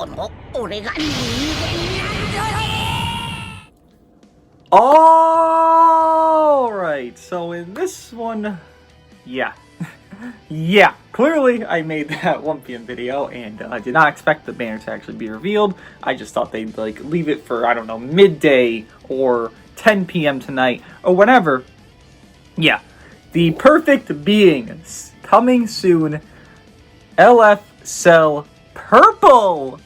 も俺が人間なんだ。 Alright, so in this one, yeah. Yeah, clearly I made that 1 p.m. video, and I did not expect the banner to actually be revealed. I just thought they'd, like, leave it for, I don't know, midday or 10 p.m. tonight, or whatever. Yeah, the perfect beings coming soon. LF Cell Purple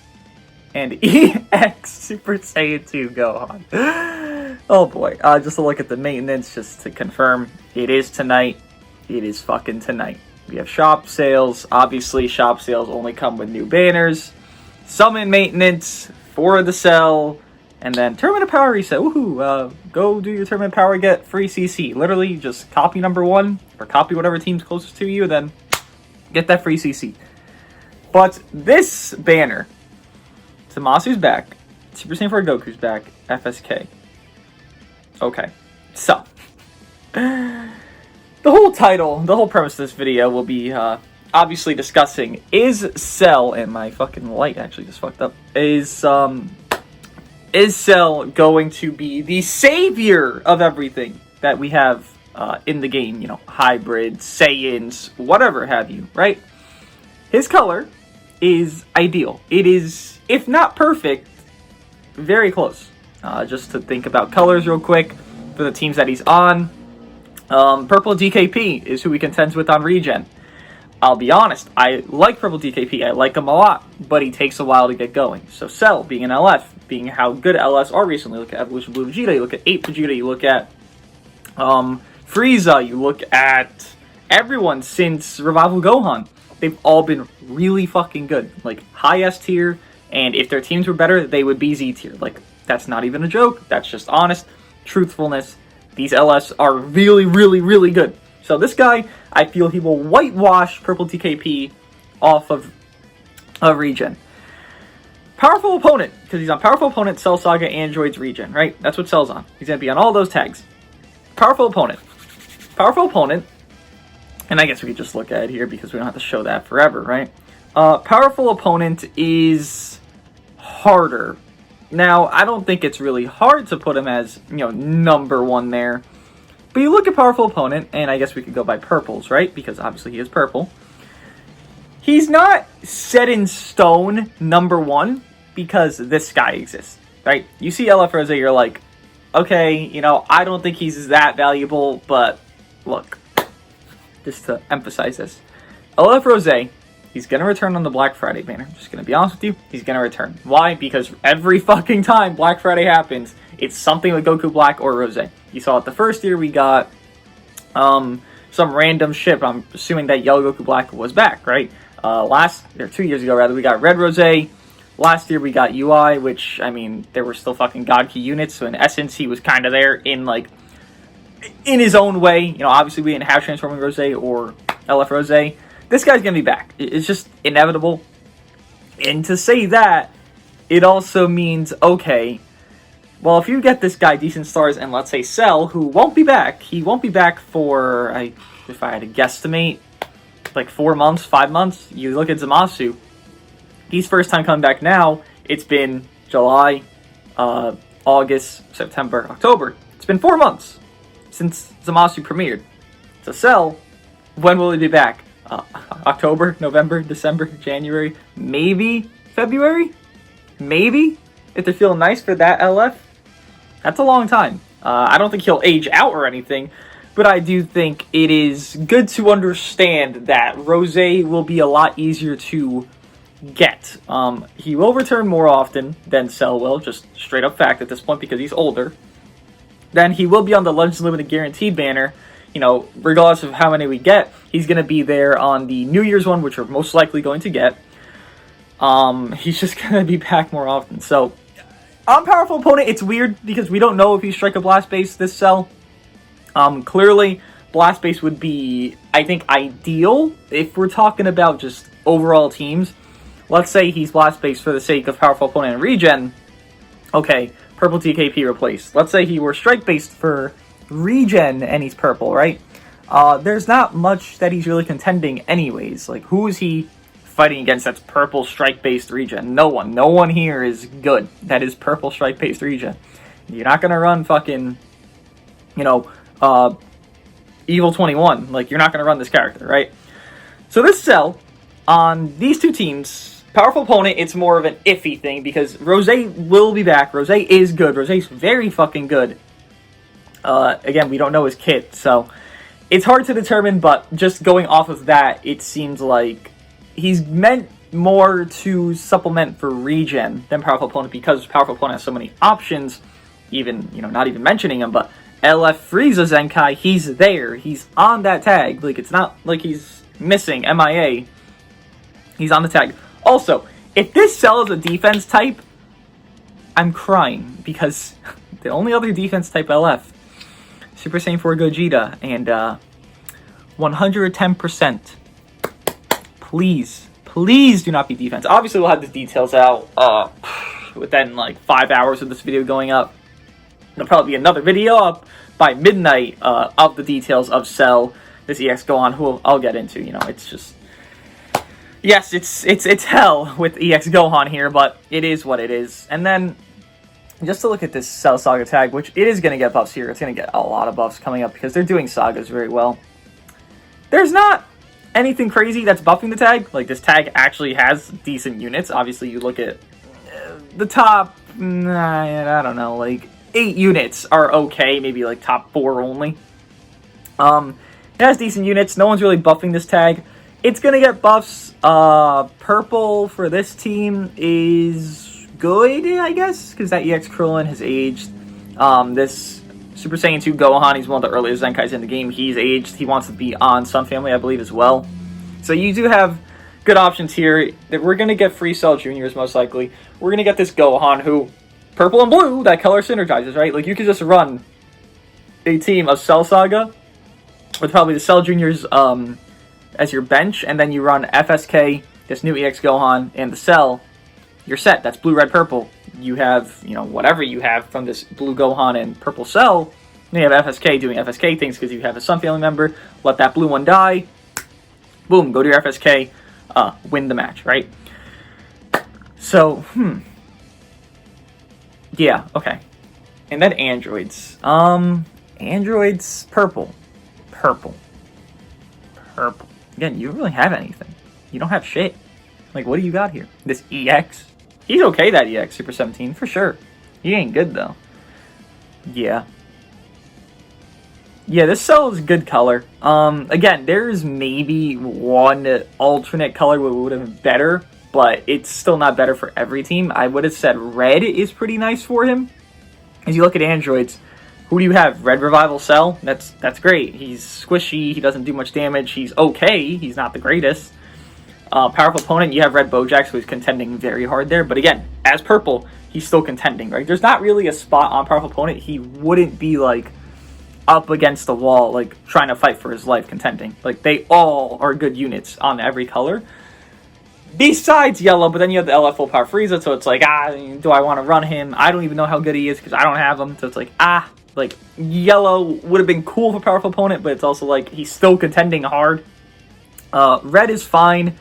and EX Super Saiyan 2 Gohan. Oh boy, just a look at the maintenance, just to confirm, it is tonight. It is fucking tonight. We have shop sales. Obviously, shop sales only come with new banners. Summon maintenance for the cell. And then tournament power reset. Woohoo! Go do your tournament power, get free CC. Literally, just copy number 1, or copy whatever team's closest to you, then get that free CC. But this banner, Tamasu's back, Super Saiyan 4 Goku's back, FSK. Okay, so the whole title, the whole premise of this video will be obviously discussing, is Cell, and my fucking light actually just fucked up, is Cell going to be the savior of everything that we have in the game, you know, hybrids, Saiyans, whatever have you, right? His color is ideal. It is, if not perfect, very close. Just to think about colors real quick for the teams that he's on. Purple DKP is who he contends with on Regen. I'll be honest, I like Purple DKP. I like him a lot, but he takes a while to get going. So Cell, being an LF, being how good LS are recently, look at Evolution Blue Vegeta, you look at 8 Vegeta, you look at Frieza, you look at everyone since Revival Gohan. They've all been really fucking good. Like, high S tier, and if their teams were better, they would be Z tier. Like, that's not even a joke. That's just honest truthfulness. These LS are really, really, really good. So this guy, I feel he will whitewash Purple DKP off of Regen. Powerful opponent, because he's on Powerful Opponent, Cell Saga, Androids, Regen, right? That's what Cell's on. He's going to be on all those tags. Powerful opponent. Powerful opponent, and I guess we could just look at it here because we don't have to show that forever, right? Powerful opponent is harder. Now, I don't think it's really hard to put him as, you know, number 1 there. But you look at Powerful Opponent, and I guess we could go by purples, right? Because obviously he is purple. He's not set in stone number 1 because this guy exists, right? You see LF Rose, you're like, okay, you know, I don't think he's that valuable, but look, just to emphasize this. LF Rose, he's going to return on the Black Friday banner. I'm just going to be honest with you. He's going to return. Why? Because every fucking time Black Friday happens, it's something with Goku Black or Rose. You saw it the first year we got some random ship. I'm assuming that Yellow Goku Black was back, right? 2 years ago rather, we got Red Rose. Last year we got UI, which, I mean, there were still fucking God Key units, so in essence he was kind of there in, like, in his own way. You know, obviously we didn't have Transforming Rose or LF Rose. This guy's going to be back. It's just inevitable. And to say that, it also means, okay, well, if you get this guy decent stars and let's say Cell, who won't be back, he won't be back for, if I had to guesstimate, like 4 months, 5 months. You look at Zamasu, he's first time coming back now. It's been July, August, September, October. It's been 4 months since Zamasu premiered. So Cell, when will he be back? October, November, December, January, maybe February? Maybe? If they're feeling nice for that LF? That's a long time. I don't think he'll age out or anything, but I do think it is good to understand that Rose will be a lot easier to get. He will return more often than Cell will, just straight up fact at this point because he's older. Then he will be on the Legends Limited Guaranteed banner. You know, regardless of how many we get, he's going to be there on the New Year's one, which we're most likely going to get. He's just going to be back more often. So, on Powerful Opponent, it's weird because we don't know if he's Strike a Blast Base this Cell. Clearly, Blast Base would be, I think, ideal if we're talking about just overall teams. Let's say he's Blast Base for the sake of Powerful Opponent and Regen. Okay, Purple TKP replaced. Let's say he were Strike Based for Regen and he's purple, right? There's not much that he's really contending anyways. Like, who is he fighting against that's purple strike-based regen. No one here is good. That is purple strike-based regen. You're not gonna run fucking, Evil 21. Like, you're not gonna run this character, right? So this Cell, on these two teams, powerful opponent, it's more of an iffy thing, because Rose will be back. Rose is good. Rose's very fucking good. Again, we don't know his kit, so it's hard to determine, but just going off of that, it seems like he's meant more to supplement for regen than powerful opponent, because powerful opponent has so many options, even, not even mentioning him, but LF Frieza Zenkai, he's there. He's on that tag. Like, it's not like he's missing, MIA. He's on the tag. Also, if this Cell is a defense type, I'm crying, because the only other defense type LF, Super Saiyan 4 Gogeta, and 110%. Please do not be defense. Obviously, we'll have the details out within like 5 hours of this video going up. There'll probably be another video up by midnight of the details of Cell, this EX Gohan, who I'll get into. It's just, yes, it's hell with EX Gohan here, but it is what it is. And then, just to look at this Cell Saga tag, which it is going to get buffs here. It's going to get a lot of buffs coming up because they're doing sagas very well. There's not anything crazy that's buffing the tag. Like, this tag actually has decent units. Obviously, you look at the top, I don't know, like 8 units are okay. Maybe like top 4 only. It has decent units. No one's really buffing this tag. It's going to get buffs. Purple for this team is good, I guess, because that EX Krillin has aged. This Super Saiyan 2 Gohan, he's one of the earliest Zenkais in the game. He's aged. He wants to be on Sun Family, I believe, as well. So you do have good options here. That we're going to get Free Cell Juniors, most likely. We're going to get this Gohan, who, purple and blue, that color synergizes, right? Like, you could just run a team of Cell Saga with probably the Cell Juniors as your bench, and then you run FSK, this new EX Gohan, and the Cell. You're set. That's blue, red, purple. You have, whatever you have from this blue Gohan and purple Cell. Then you have FSK doing FSK things because you have a Sun Family member. Let that blue one die. Boom, go to your FSK. Win the match, right? So, yeah, okay. And then androids. Androids, purple. Again, you don't really have anything. You don't have shit. Like, what do you got here? This EX? He's okay, that EX, Super 17, for sure. He ain't good, though. Yeah. Yeah, this Cell is good color. Again, there's maybe one alternate color that would have been better, but it's still not better for every team. I would have said red is pretty nice for him. As you look at androids, who do you have? Red Revival Cell? That's great. He's squishy, he doesn't do much damage, he's okay, he's not the greatest. Powerful opponent, you have Red Bojack, so he's contending very hard there. But again, as purple, he's still contending, right? There's not really a spot on powerful opponent he wouldn't be, like, up against the wall, like, trying to fight for his life contending. Like, they all are good units on every color. Besides yellow, but then you have the LF Full Power Frieza, so it's like, do I want to run him? I don't even know how good he is because I don't have him. So it's like, like, yellow would have been cool for powerful opponent, but it's also like, he's still contending hard. Red is fine.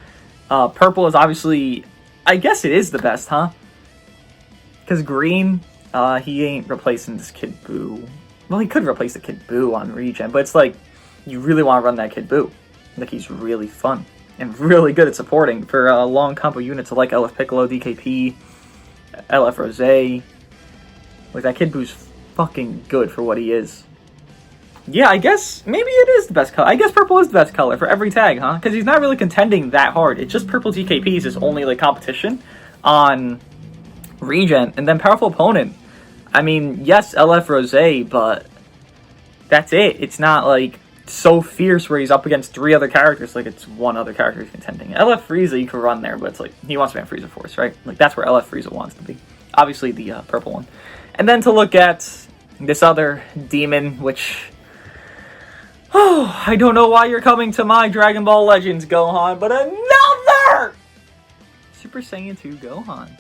Purple is obviously, I guess it is the best, huh? Because green, he ain't replacing this Kid Buu. Well, he could replace the Kid Buu on regen, but it's like, you really want to run that Kid Buu. Like, he's really fun and really good at supporting for long combo units like LF Piccolo, DKP, LF Rose. Like, that Kid Buu's fucking good for what he is. Yeah, I guess maybe it is the best color. I guess purple is the best color for every tag, huh? Because he's not really contending that hard. It's just purple DKP is his only, like, competition on regen. And then powerful opponent. I mean, yes, LF Rose, but that's it. It's not, like, so fierce where he's up against 3 other characters. Like, it's 1 other character he's contending. LF Frieza, you can run there, but it's like, he wants to be on Frieza Force, right? Like, that's where LF Frieza wants to be. Obviously, the purple one. And then to look at this other demon, which... Oh, I don't know why you're coming to my Dragon Ball Legends, Gohan, but another Super Saiyan 2 Gohan.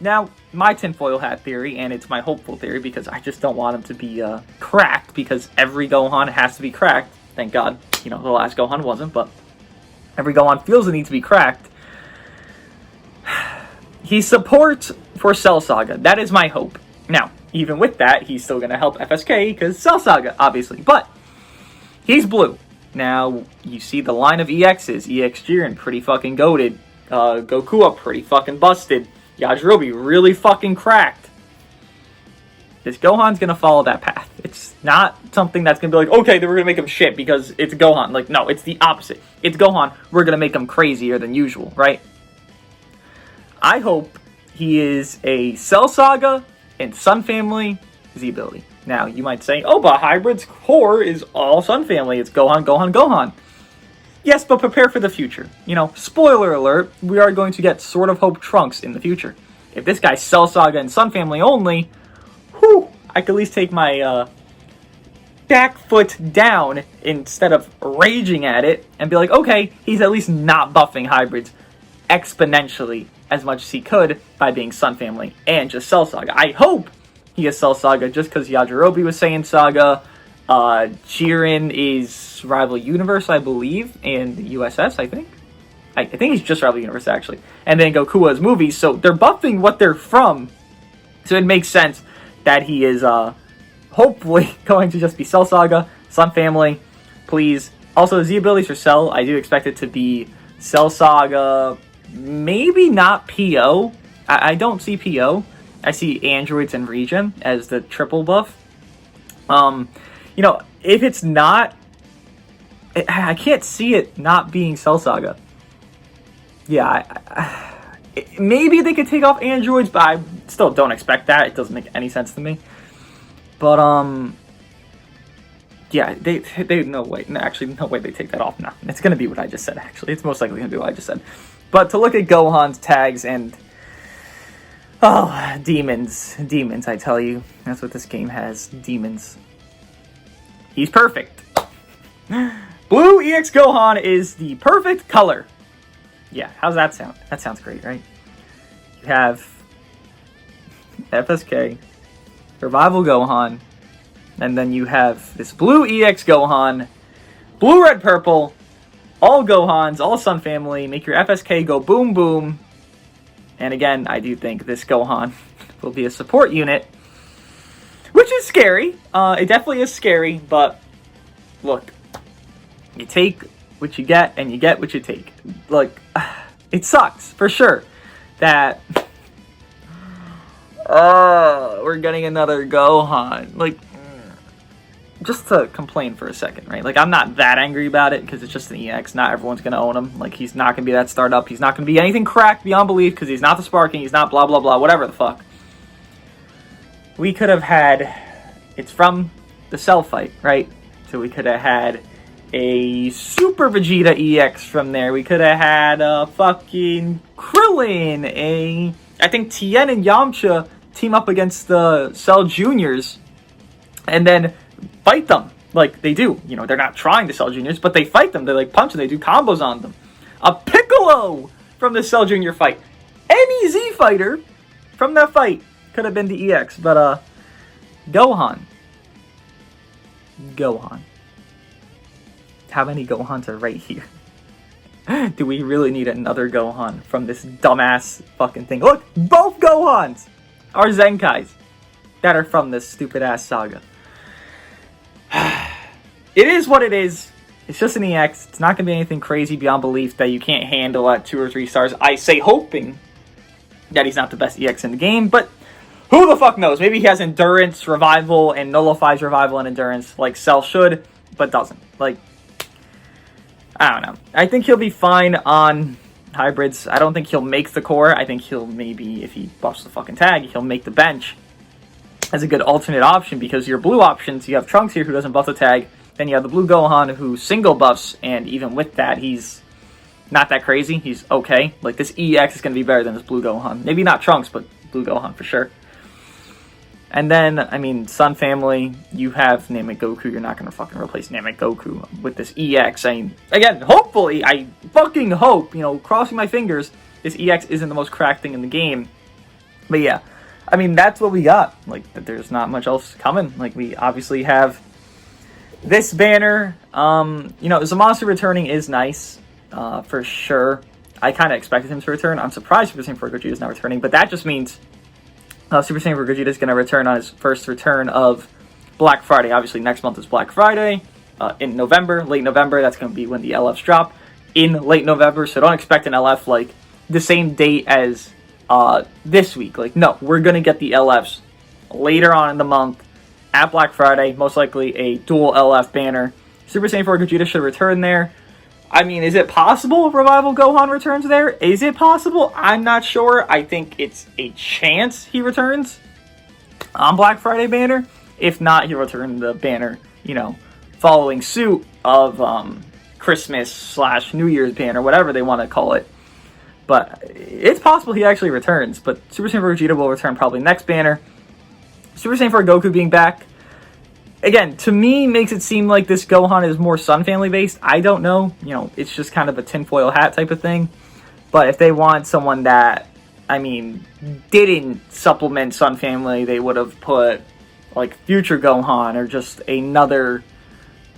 Now, my tinfoil hat theory, and it's my hopeful theory because I just don't want him to be cracked because every Gohan has to be cracked. Thank God, the last Gohan wasn't, but every Gohan feels the need to be cracked. He supports for Cell Saga. That is my hope. Now, even with that, he's still going to help FSK because Cell Saga, obviously. But he's blue. Now, you see the line of EXs. EX Jiren, pretty fucking goated. Goku, pretty fucking busted. Yajirobe, really fucking cracked. This Gohan's going to follow that path. It's not something that's going to be like, okay, then we're going to make him shit because it's Gohan. Like, no, it's the opposite. It's Gohan. We're going to make him crazier than usual, right? I hope he is a Cell Saga and Sun Family Z ability. Now, you might say, oh, but Hybrid's core is all Sun Family. It's Gohan, Gohan, Gohan. Yes, but prepare for the future. You know, spoiler alert, we are going to get Sword of Hope Trunks in the future. If this guy's Cell Saga and Sun Family only, whew, I could at least take my back foot down instead of raging at it and be like, okay, he's at least not buffing Hybrids exponentially as much as he could by being Sun Family and just Cell Saga. I hope he is Cell Saga just because Yajirobe was saying Saga. Jiren is Rival Universe, I believe, and USS, I think. I think he's just Rival Universe, actually. And then Goku is movies, so they're buffing what they're from. So it makes sense that he is hopefully going to just be Cell Saga, Sun Family, please. Also, Z abilities for Cell, I do expect it to be Cell Saga, maybe not PO. I don't see PO. I see Androids and Region as the triple buff. You know, if it's not, I can't see it not being Cell Saga. Yeah, maybe they could take off Androids, but I still don't expect that. It doesn't make any sense to me. But, yeah, they no way. No, actually, no way they take that off. No, it's going to be what I just said, actually. It's most likely going to be what I just said. But to look at Gohan's tags and, oh, demons, I tell you. That's what this game has, demons. He's perfect. Blue EX Gohan is the perfect color. Yeah, how's that sound? That sounds great, right? You have FSK, Revival Gohan, and then you have this blue EX Gohan, blue, red, purple, all Gohans, all Sun Family, make your FSK go boom, boom. And again, I do think this Gohan will be a support unit, which is scary. It definitely is scary, but look, you take what you get, and you get what you take. Like, it sucks, for sure, that we're getting another Gohan. Like, just to complain for a second, right? Like, I'm not that angry about it, because it's just an EX. Not everyone's going to own him. Like, he's not going to be that startup. He's not going to be anything cracked beyond belief, because he's not the Sparking. He's not blah, blah, blah, whatever the fuck. We could have had, it's from the Cell fight, right? So we could have had a Super Vegeta EX from there. We could have had a fucking Krillin, I think Tien and Yamcha team up against the Cell Juniors and then fight them like they do. You know, they're not trying to Cell Juniors, but they fight them. They like punch them. They do combos on them. A Piccolo from the Cell Junior fight. Any Z fighter from that fight could have been the EX, but Gohan. How many Gohans are right here? Do we really need another Gohan from this dumbass fucking thing? Look, both Gohans are Zenkais that are from this stupid ass saga. It is what it is. It's just an EX. It's not going to be anything crazy beyond belief that you can't handle at 2 or 3 stars. I say hoping that he's not the best EX in the game, but who the fuck knows? Maybe he has endurance, revival, and nullifies revival and endurance like Cell should, but doesn't. Like, I don't know. I think he'll be fine on hybrids. I don't think he'll make the core. I think he'll maybe, if he buffs the fucking tag, he'll make the bench as a good alternate option, because your blue options, you have Trunks here who doesn't buff the tag, then you have the blue Gohan who single buffs, and even with that, he's not that crazy. He's okay. Like, this EX is going to be better than this blue Gohan. Maybe not Trunks, but blue Gohan for sure. And then, I mean, Sun Family, you have Namek Goku. You're not going to fucking replace Namek Goku with this EX. I mean, again, hopefully, I fucking hope, you know, crossing my fingers, this EX isn't the most cracked thing in the game. But yeah, I mean, that's what we got. Like, there's not much else coming. Like, we obviously have this banner. You know, Zamasu returning is nice. for sure. I kind of expected him to return. I'm surprised Super Saiyan 4 Gogeta is not returning, but that just means Super Saiyan 4 Gogeta is going to return on his first return of Black Friday. Obviously, next month is Black Friday. In November, late November, that's going to be when the LFs drop. In late November, so don't expect an LF like the same date as this week. Like, no, we're going to get the LFs later on in the month at Black Friday. Most likely a dual LF banner. Super Saiyan 4 Gogeta should return there. I mean, is it possible Revival Gohan returns there? Is it possible? I'm not sure. I think it's a chance he returns on Black Friday banner. If not, he'll return the banner, you know, following suit of Christmas/New Year's banner, whatever they want to call it. But it's possible he actually returns. But Super Saiyan 4 Vegeta will return probably next banner. Super Saiyan 4 Goku being back, again, to me, makes it seem like this Gohan is more Sun Family based. I don't know. You know, it's just kind of a tinfoil hat type of thing. But if they want someone that, I mean, didn't supplement Sun Family, they would have put, like, Future Gohan or just another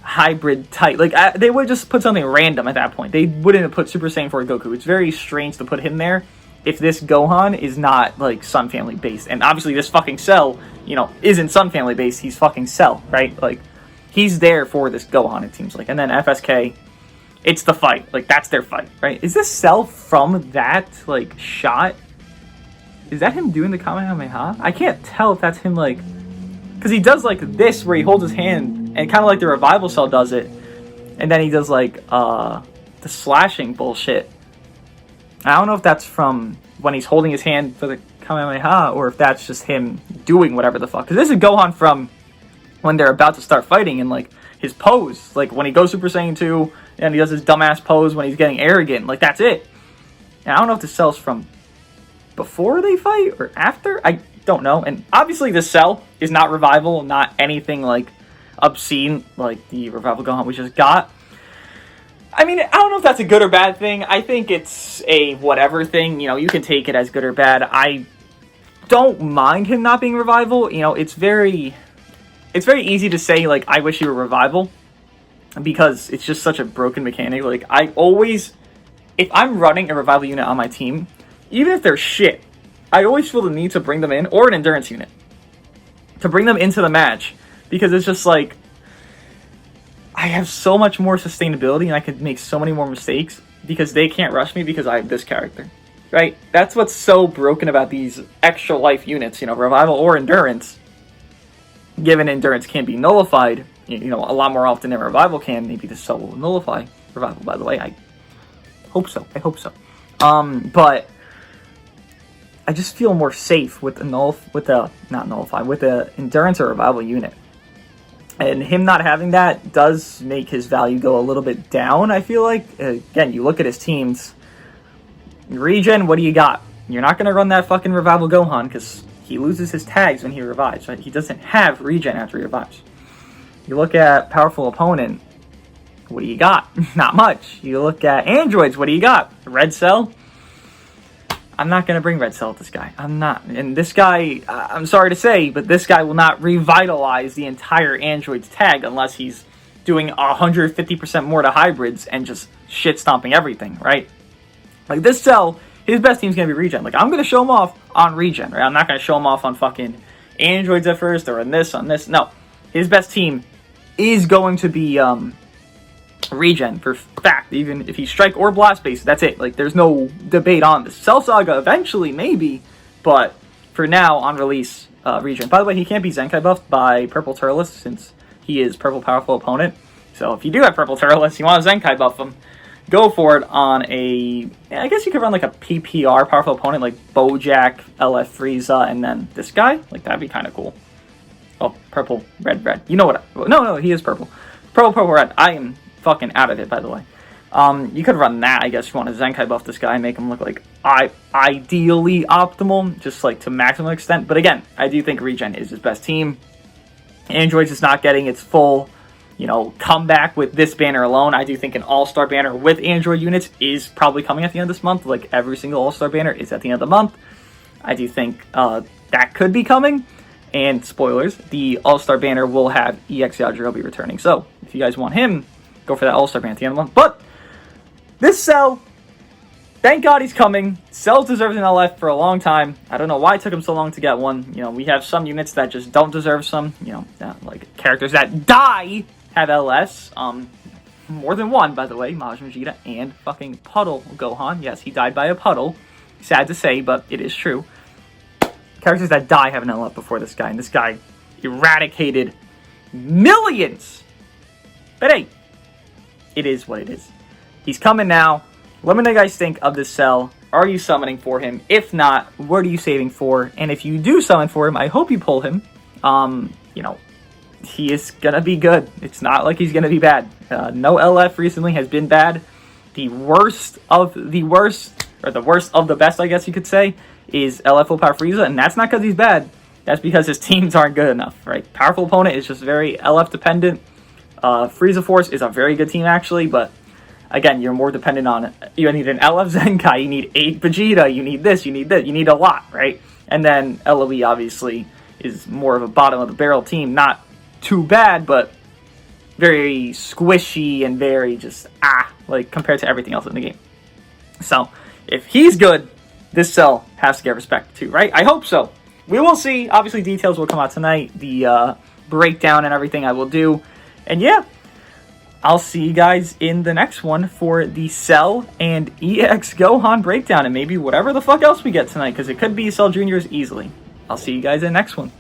hybrid type. Like, they would just put something random at that point. They wouldn't have put Super Saiyan 4 Goku. It's very strange to put him there if this Gohan is not, like, Sun Family based. And obviously this fucking Cell, you know, isn't Sun Family based. He's fucking Cell, right? Like, he's there for this Gohan, it seems like. And then FSK, it's the fight. Like, that's their fight, right? Is this Cell from that, like, shot? Is that him doing the Kamehameha? I can't tell if that's him, like, because he does, like, this where he holds his hand and kind of like the Revival Cell does it. And then he does, like, the slashing bullshit. I don't know if that's from when he's holding his hand for the Kamehameha or if that's just him doing whatever the fuck. Because this is Gohan from when they're about to start fighting and, like, his pose. Like, when he goes Super Saiyan 2 and he does his dumbass pose when he's getting arrogant. Like, that's it. And I don't know if this Cell's from before they fight or after. I don't know. And obviously this Cell is not Revival, not anything, like, obscene like the Revival Gohan we just got. I mean, I don't know if that's a good or bad thing. I think it's a whatever thing. You know, you can take it as good or bad. I don't mind him not being Revival. You know, it's very easy to say, like, I wish he were Revival, because it's just such a broken mechanic. Like, I always, if I'm running a Revival unit on my team, even if they're shit, I always feel the need to bring them in, or an Endurance unit, to bring them into the match, because it's just like, I have so much more sustainability and I could make so many more mistakes because they can't rush me because I have this character, right? That's what's so broken about these extra life units, you know, Revival or Endurance. Given Endurance can be nullified, you know, a lot more often than Revival can. Maybe the Cell will nullify Revival, by the way. I hope so. But I just feel more safe with the Endurance or Revival unit. And him not having that does make his value go a little bit down, I feel like. Again, you look at his teams. Regen, what do you got? You're not going to run that fucking Revival Gohan because he loses his tags when he revives. Right? He doesn't have regen after he revives. You look at Powerful Opponent. What do you got? Not much. You look at Androids. What do you got? Red Cell? I'm not going to bring Red Cell with this guy. I'm not. And this guy, I'm sorry to say, but this guy will not revitalize the entire Android's tag unless he's doing 150% more to hybrids and just shit-stomping everything, right? Like, this Cell, his best team's going to be Regen. Like, I'm going to show him off on Regen, right? I'm not going to show him off on fucking Androids at first or on this. No. His best team is going to be Regen, for fact. Even if he's Strike or Blast based, that's it. Like, there's no debate on this. Cell Saga eventually, maybe, but for now, on release, Regen. By the way, he can't be Zenkai buffed by Purple Turles since he is Purple Powerful Opponent. So if you do have Purple Turles, you want to Zenkai buff him, go for it on a, I guess you could run like a PPR Powerful Opponent, like Bojack, LF Frieza, and then this guy. Like, that'd be kind of cool. Oh, purple, red. You know what? No, he is purple. Purple, red. I am fucking out of it, by the way. You could run that, I guess, if you want to Zenkai buff this guy and make him look like ideally optimal, just like to maximum extent. But again, I do think Regen is his best team. Androids is not getting its full, you know, comeback with this banner alone. I do think an All-Star banner with Android units is probably coming at the end of this month. Like, every single All-Star banner is at the end of the month. I do think that could be coming. And spoilers, the All-Star banner will have EX Yajirobe returning. So, if you guys want him, go for that All-Star banner at the end of the month. But this Cell, thank God he's coming. Cell's deserves an LF for a long time. I don't know why it took him so long to get one. You know, we have some units that just don't deserve some. You know, like characters that die have LS. More than one, by the way. Majin Vegeta and fucking Puddle Gohan. Yes, he died by a puddle. Sad to say, but it is true. Characters that die have an LF before this guy, and this guy eradicated millions. But hey, it is what it is. He's coming now. Let me know what you guys think of this Cell. Are you summoning for him? If not, what are you saving for? And if you do summon for him, I hope you pull him. You know, he is gonna be good. It's not like he's gonna be bad. No LF recently has been bad. The worst of the worst, or the worst of the best, I guess you could say, is LF Full Power Frieza, and that's not because he's bad. That's because his teams aren't good enough, right? Powerful Opponent is just very LF dependent. Frieza Force is a very good team, actually, but again, you're more dependent on it. You need an LF Zenkai, you need 8 Vegeta, you need this, you need that, you need a lot, right? And then LOE, obviously, is more of a bottom-of-the-barrel team. Not too bad, but very squishy and very just, like, compared to everything else in the game. So, if he's good, this Cell has to get respect too, right? I hope so. We will see. Obviously, details will come out tonight. The breakdown and everything I will do. And yeah, I'll see you guys in the next one for the Cell and EX Gohan breakdown. And maybe whatever the fuck else we get tonight, because it could be Cell Juniors easily. I'll see you guys in the next one.